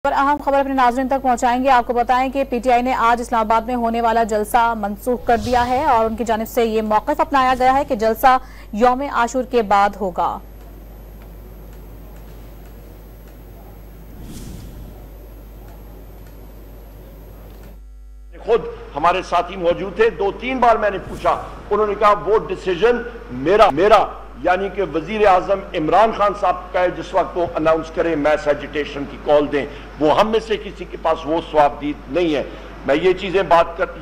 پر اہم خبر اپنے ناظرین تک پہنچائیں گے۔ آپ کو بتائیں کہ پی ٹی آئی نے آج اسلام آباد میں ہونے والا جلسہ منسوخ کر دیا ہے اور ان کی جانب سے یہ موقف اپنایا گیا ہے کہ جلسہ یوم عاشور کے بعد ہوگا۔ خود ہمارے ساتھی موجود تھے، 2-3 بار میں نے پوچھا، انہوں نے کہا وہ ڈیسیجن میرا یعنی کہ وزیر اعظم عمران خان صاحب کا ہے، جس وقت وہ اناؤنس کریں میس ایجیٹیشن کی کال دیں، وہ ہم میں سے کسی کے پاس وہ ثوابدید نہیں ہے۔ میں یہ چیزیں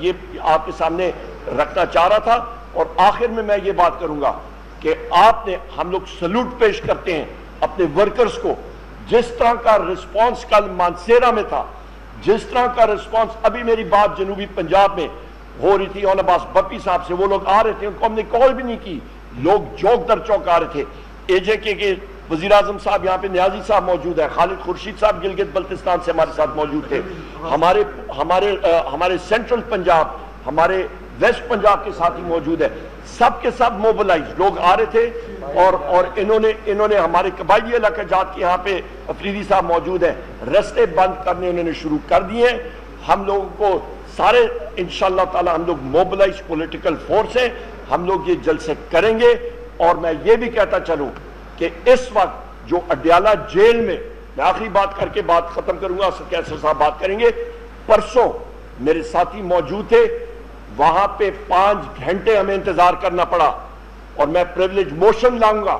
یہ آپ کے سامنے رکھنا چاہ رہا تھا، اور آخر میں یہ بات کروں گا کہ ہم لوگ سلوٹ پیش کرتے ہیں اپنے ورکرز کو۔ جس طرح کا رسپانس کل مانسیرا میں تھا، جس طرح کا رسپانس ابھی میری بات جنوبی پنجاب میں ہو رہی تھی اون عباس بپی صاحب سے، وہ لوگ آ رہے تھے، ان کو ہم نے کال بھی نہیں کی، لوگ چوک در چوک آ رہے تھے۔ اے جے کے وزیر اعظم صاحب یہاں پہ نیازی صاحب موجود ہے، خالد خورشید صاحب گلگت بلتستان سے ہمارے ساتھ موجود تھے، ہمارے سینٹرل پنجاب، ہمارے ویسٹ پنجاب کے ساتھی موجود ہے، سب کے سب موبلائز لوگ آ رہے تھے، اور انہوں نے ہمارے قبائلی علاقہ جات کے یہاں پہ افریدی صاحب موجود ہیں، رستے بند کرنے انہوں نے شروع کر دیے۔ ہم لوگوں کو سارے انشاءاللہ تعالی ہم لوگ موبلائز پولیٹیکل فورس ہیں، ہم لوگ یہ جلسے کریں گے۔ اور میں یہ بھی کہتا چلوں کہ اس وقت جو اڈیالہ جیل میں آخری بات کر کے بات ختم کروں گا، کیسر صاحب بات کریں گے، پرسوں میرے ساتھی موجود تھے، وہاں پہ 5 گھنٹے ہمیں انتظار کرنا پڑا، اور میں پریویلیج موشن لاؤں گا